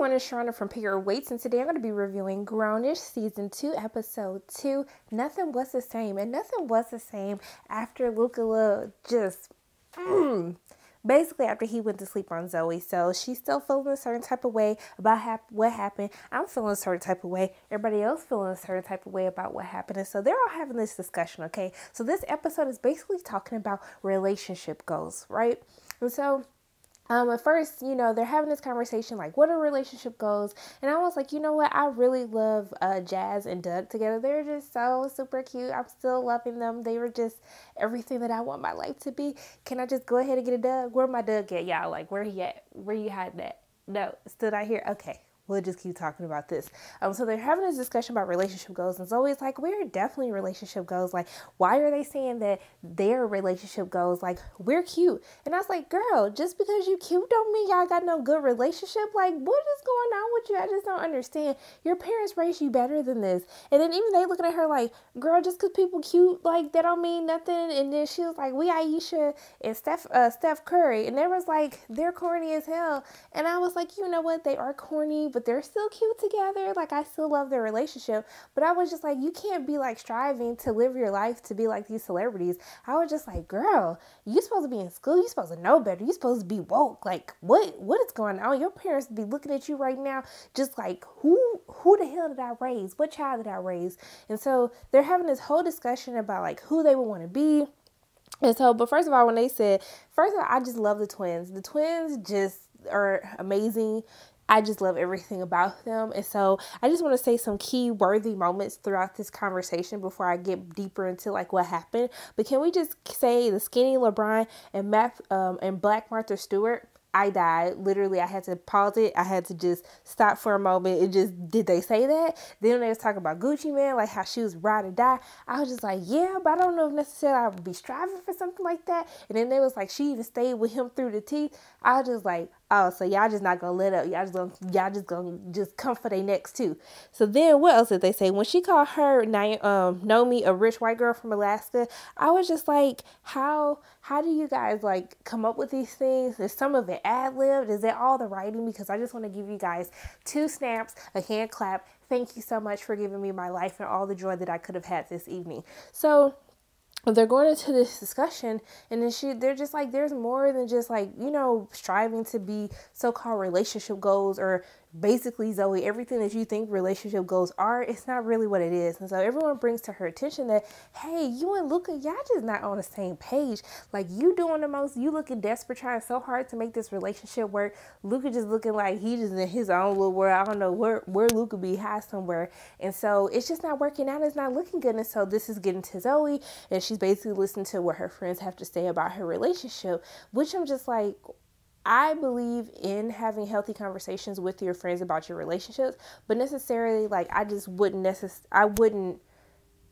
everyone, it's Sharonda from Pick Your Weights, and today I'm going to be reviewing Grownish Season 2, Episode 2, Nothing Was the Same. And nothing was the same after Luca just, basically after he went to sleep on Zoe. So she's still feeling a certain type of way about what happened. I'm feeling a certain type of way. Everybody else feeling a certain type of way about what happened. And so they're all having this discussion, okay? So this episode is basically talking about relationship goals, right? And so at first, they're having this conversation like, what are relationship goals? And I was like, you know what? I really love Jazz and Doug together. They're just so super cute. I'm still loving them. They were just everything that I want my life to be. Can I just go ahead and get a Doug? Where my Doug at, y'all? Like, where he at? Where you hiding at? No, still not here. Okay. We'll just keep talking about this. So they're having this discussion about relationship goals, and Zoe's like, we're definitely relationship goals. Like, why are they saying that their relationship goals? Like, we're cute. And I was like, girl, just because you cute don't mean y'all got no good relationship. Like, what is going on with you? I just don't understand. Your parents raised you better than this. And then even they looking at her like, girl, just because people cute, like, that don't mean nothing. And then she was like, we Aisha and Steph Curry. And they was like, they're corny as hell. And I was like, you know what? They are corny, but they're still cute together. Like, I still love their relationship. But I was just like, you can't be like striving to live your life to be like these celebrities. I was just like, girl, you supposed to be in school. You supposed to know better. You supposed to be woke. Like, what is going on? Your parents be looking at you right now just like, who the hell did I raise? What child did I raise? And so they're having this whole discussion about like who they would want to be. And so, but first of all, I just love the twins. The twins just are amazing. I just love everything about them. And so I just want to say some key worthy moments throughout this conversation before I get deeper into like what happened. But can we just say the skinny LeBron and Black Martha Stewart? I died. Literally, I had to pause it. I had to just stop for a moment. Did they say that? Then they was talking about Gucci Mane, like how she was ride or die. I was just like, yeah, but I don't know if necessarily I would be striving for something like that. And then they was like, she even stayed with him through the teeth. I was just like, oh, so y'all just not gonna let up. Y'all just gonna come for their necks too. So then what else did they say? When she called her Nomi a rich white girl from Alaska, I was just like, how do you guys like come up with these things? Is some of it ad-libbed? Is it all the writing? Because I just want to give you guys 2 snaps, a hand clap. Thank you so much for giving me my life and all the joy that I could have had this evening. So they're going into this discussion, and then they're just like, there's more than just like, striving to be so-called relationship goals, or basically, Zoe, everything that you think relationship goals are, it's not really what it is. And so everyone brings to her attention that, hey, you and Luca, y'all just not on the same page. Like, you doing the most, you looking desperate, trying so hard to make this relationship work. Luca just looking like he just in his own little world. I don't know where Luca be, high somewhere. And so it's just not working out. It's not looking good. And so this is getting to Zoe, and she's basically listening to what her friends have to say about her relationship, which I'm just like, I believe in having healthy conversations with your friends about your relationships, but necessarily, like, I wouldn't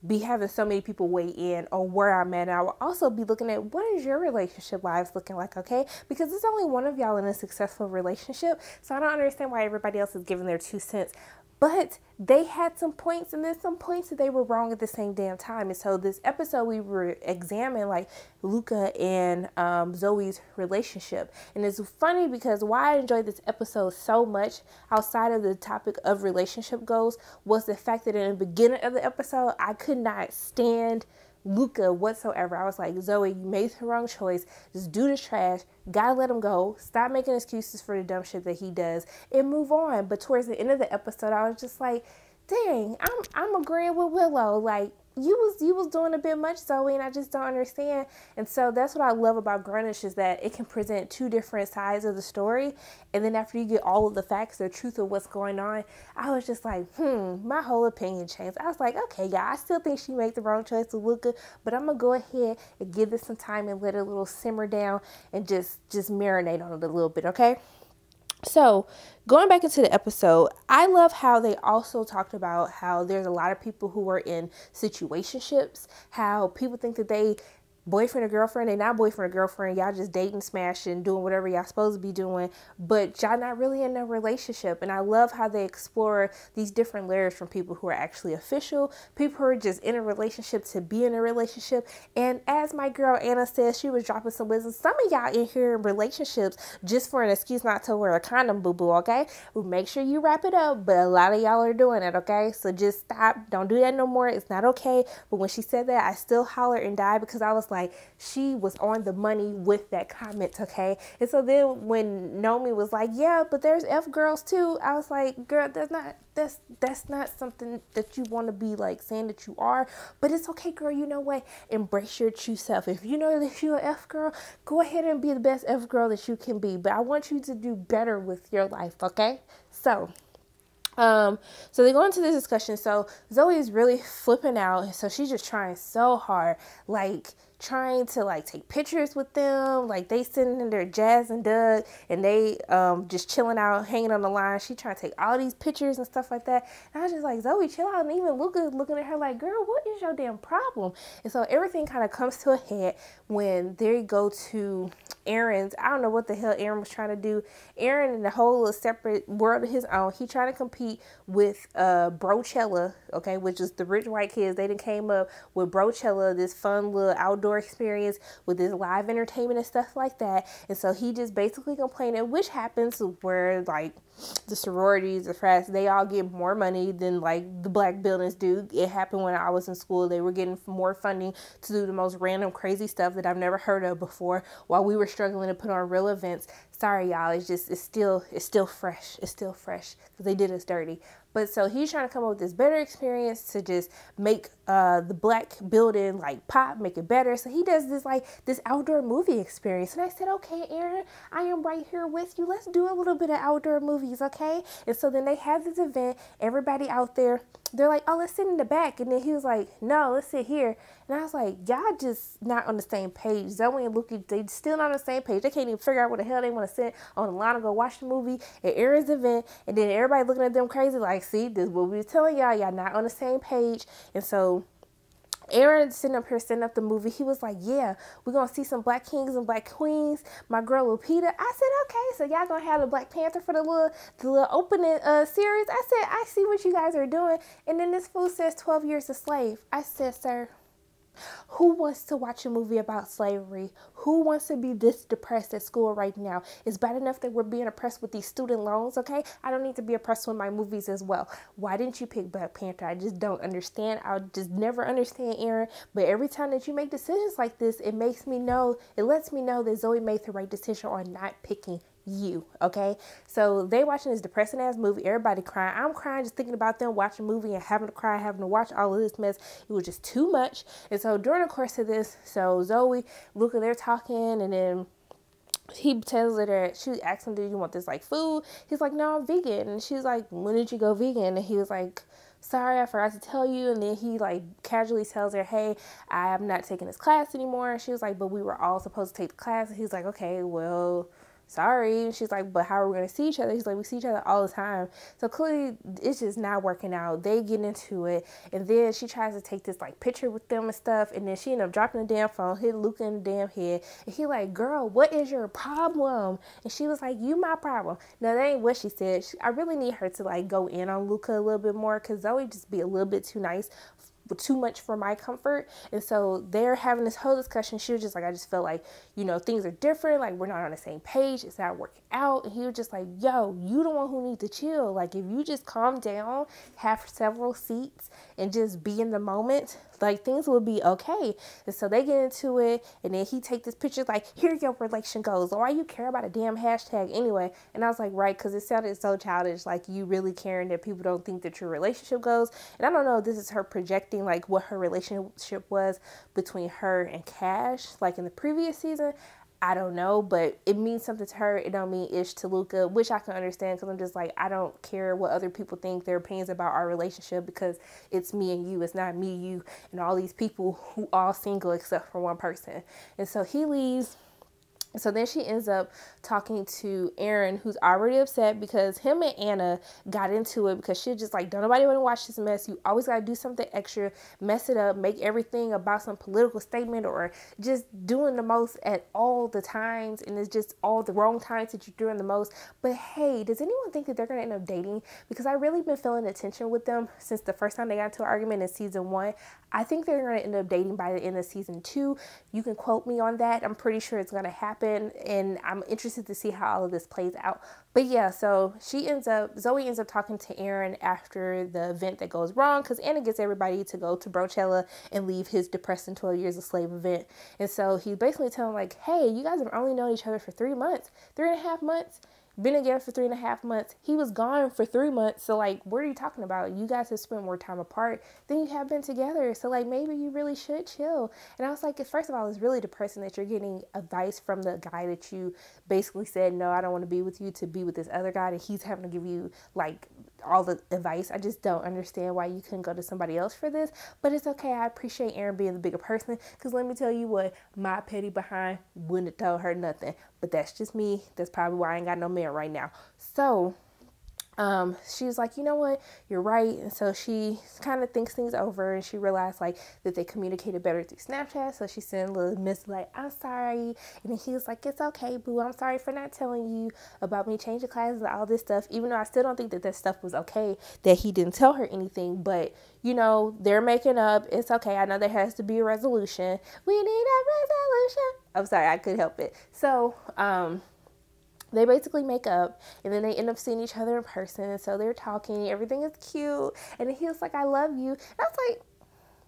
be having so many people weigh in on where I'm at. And I will also be looking at, what is your relationship lives looking like, okay? Because there's only one of y'all in a successful relationship, so I don't understand why everybody else is giving their 2 cents. But they had some points, and there's some points that they were wrong at the same damn time. And so this episode, we were examining like Luca and Zoe's relationship. And it's funny because why I enjoyed this episode so much outside of the topic of relationship goals was the fact that in the beginning of the episode, I could not stand Luca whatsoever. I was like, Zoe, you made the wrong choice. Just do the trash. Gotta let him go. Stop making excuses for the dumb shit that he does and move on. But towards the end of the episode, I was just like, dang, I'm agreeing with Willow. Like, you was doing a bit much, Zoe, and I just don't understand. And so that's what I love about Grownish, is that it can present 2 different sides of the story. And then after you get all of the facts, the truth of what's going on, I was just like, my whole opinion changed. I was like, okay, yeah, I still think she made the wrong choice with Luca, but I'm going to go ahead and give this some time and let it a little simmer down and just marinate on it a little bit, okay? So going back into the episode, I love how they also talked about how there's a lot of people who are in situationships, how people think that they boyfriend or girlfriend. They not boyfriend or girlfriend. Y'all just dating, smashing, doing whatever y'all supposed to be doing, but y'all not really in a relationship. And I love how they explore these different layers from people who are actually official, people who are just in a relationship to be in a relationship. And as my girl Anna says, she was dropping some wisdom. Some of y'all in here in relationships just for an excuse not to wear a condom, boo boo. Okay, well, make sure you wrap it up. But a lot of y'all are doing it. Okay, so just stop. Don't do that no more. It's not okay. But when she said that, I still hollered and died because I was like, she was on the money with that comment, okay? And so then when Nomi was like, yeah, but there's F girls too, I was like, girl, that's not something that you want to be like saying that you are. But it's okay, girl. You know what? Embrace your true self. If you know that you're an F girl, go ahead and be the best F girl that you can be. But I want you to do better with your life, okay? So they go into this discussion. So Zoe is really flipping out. So she's just trying so hard, like trying to like take pictures with them. Like they sitting in there, Jazz and Doug, and they just chilling out, hanging on the line. She trying to take all these pictures and stuff like that. And I was just like, Zoe, chill out. And even Luca looking at her like, girl, what is your damn problem? And so everything kind of comes to a head when they go to Aaron's. I don't know what the hell Aaron was trying to do. Aaron in a whole separate world of his own. He trying to compete with Brochella, okay, which is the rich white kids. They done came up with Brochella, this fun little outdoor experience with this live entertainment and stuff like that. And so he just basically complaining, which happens where like the sororities, the frats, they all get more money than like the black buildings do. It happened when I was in school. They were getting more funding to do the most random crazy stuff that I've never heard of before while we were struggling to put on real events. Sorry, y'all. It's still fresh. It's still fresh because they did us dirty. But so he's trying to come up with this better experience to just make the black building like pop, make it better. So he does this outdoor movie experience. And I said, okay, Aaron, I am right here with you. Let's do a little bit of outdoor movies, okay? And so then they have this event. Everybody out there, they're like, oh, let's sit in the back. And then he was like, no, let's sit here. And I was like, y'all just not on the same page. Zoe and Luke, they still not on the same page. They can't even figure out what the hell they want to sit on the line and go watch the movie at Aaron's event. And then everybody looking at them crazy like, see, this is what we were telling y'all. Y'all not on the same page. And so Aaron sitting up here setting up the movie. He was like, yeah, we're going to see some black kings and black queens. My girl Lupita. I said, okay, so y'all going to have the Black Panther for the little opening series. I said, I see what you guys are doing. And then this fool says 12 years a slave. I said, sir, who wants to watch a movie about slavery? Who wants to be this depressed at school right now? It's bad enough that we're being oppressed with these student loans, okay? I don't need to be oppressed with my movies as well. Why didn't you pick Black Panther? I just don't understand. I'll just never understand, Aaron. But every time that you make decisions like this, it lets me know that Zoe made the right decision on not picking you, okay? So they watching this depressing ass movie, everybody crying. I'm crying just thinking about them watching a movie and having to cry, having to watch all of this mess. It was just too much. And so during the course of this, so Zoe, Luca, they're talking, and then he tells her that she asks him, do you want this like food? He's like, no, I'm vegan. And she's like, when did you go vegan? And he was like, sorry, I forgot to tell you. And then he like casually tells her, hey, I'm not taking this class anymore. And she was like, but we were all supposed to take the class. And he's like, okay, well, sorry. And she's like, but how are we going to see each other? He's like, we see each other all the time. So clearly it's just not working out. They get into it. And then she tries to take this like picture with them and stuff. And then she ended up dropping the damn phone, hit Luca in the damn head. And he like, girl, what is your problem? And she was like, you my problem. Now that ain't what she said. I really need her to like go in on Luca a little bit more, because Zoe just be a little bit too nice, too much for my comfort. And so they're having this whole discussion. She was just like, I just feel like, things are different. Like, we're not on the same page. It's not working out. And he was just like, yo, you the one who needs to chill. Like, if you just calm down, have several seats, and just be in the moment, like, things will be okay. And so they get into it, and then he take this picture like, here your relation goes. Why you care about a damn hashtag anyway? And I was like, right, because it sounded so childish, like you really caring that people don't think that your relationship goes. And I don't know if this is her projecting like what her relationship was between her and Cash, like in the previous season. I don't know, but it means something to her. It don't mean ish to Luca, which I can understand, because I'm just like, I don't care what other people think, their opinions about our relationship, because it's me and you. It's not me, you, and all these people who all single except for one person. And so he leaves. So then she ends up talking to Aaron, who's already upset because him and Anna got into it because she's just like, don't nobody want to watch this mess. You always got to do something extra, mess it up, make everything about some political statement or just doing the most at all the times. And it's just all the wrong times that you're doing the most. But hey, does anyone think that they're going to end up dating? Because I've really been feeling the tension with them since the first time they got into an argument in season 1. I think they're going to end up dating by the end of season 2. You can quote me on that. I'm pretty sure it's going to happen, and I'm interested to see how all of this plays out. But yeah, so Zoe ends up talking to Aaron after the event that goes wrong because Anna gets everybody to go to Brochella and leave his depressing 12 Years a Slave event. And so he's basically telling like, hey, you guys have only known each other for 3.5 months. Been together for 3.5 months. He was gone for 3 months. So like, what are you talking about? You guys have spent more time apart than you have been together. So like, maybe you really should chill. And I was like, first of all, it's really depressing that you're getting advice from the guy that you basically said, no, I don't want to be with you, to be with this other guy. And he's having to give you like all the advice. I just don't understand why you couldn't go to somebody else for this. But it's okay. I appreciate Aaron being the bigger person. Because let me tell you what, my petty behind wouldn't have told her nothing. But that's just me. That's probably why I ain't got no man right now. So she was like, you know what, you're right. And so she kind of thinks things over, and she realized like that they communicated better through Snapchat. So she sent a little miss like, I'm sorry. And then he was like, it's okay, boo. I'm sorry for not telling you about me changing classes and all this stuff. Even though I still don't think that that stuff was okay, that he didn't tell her anything. But you know, they're making up. It's okay. I know there has to be a resolution. We need a resolution. I'm sorry, I couldn't help it. So they basically make up, and then they end up seeing each other in person. So they're talking, everything is cute, and then he was like, I love you. And I was like,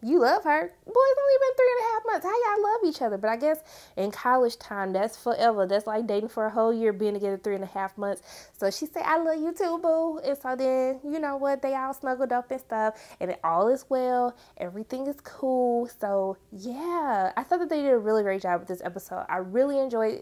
you love her? Boy, it's only been 3.5 months. How y'all love each other? But I guess in college time, that's forever. That's like dating for a whole year, being together 3.5 months. So she said, I love you too, boo. And so then, you know what, they all snuggled up and stuff, and it all is well. Everything is cool. So yeah, I thought that they did a really great job with this episode. I really enjoyed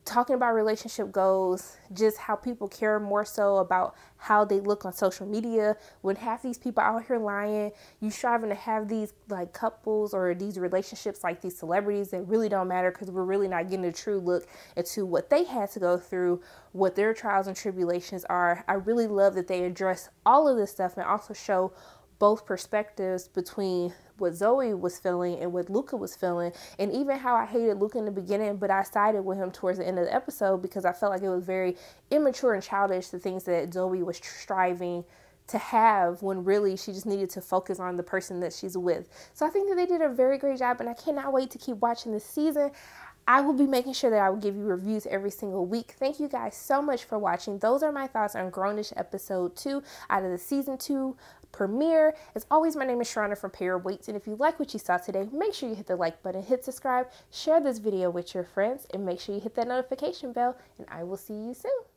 talking about relationship goals, just how people care more so about how they look on social media. When half these people out here lying, you striving to have these like couples or these relationships like these celebrities that really don't matter, because we're really not getting a true look into what they had to go through, what their trials and tribulations are. I really love that they address all of this stuff and also show both perspectives between what Zoe was feeling and what Luca was feeling, and even how I hated Luca in the beginning, but I sided with him towards the end of the episode because I felt like it was very immature and childish, the things that Zoe was striving to have, when really she just needed to focus on the person that she's with. So I think that they did a very great job, and I cannot wait to keep watching this season. I will be making sure that I will give you reviews every single week. Thank you guys so much for watching. Those are my thoughts on Grownish episode 2 out of the season 2 premiere. As always, my name is Sharona from Pair of Weights, and if you like what you saw today, make sure you hit the like button, hit subscribe, share this video with your friends, and make sure you hit that notification bell, and I will see you soon.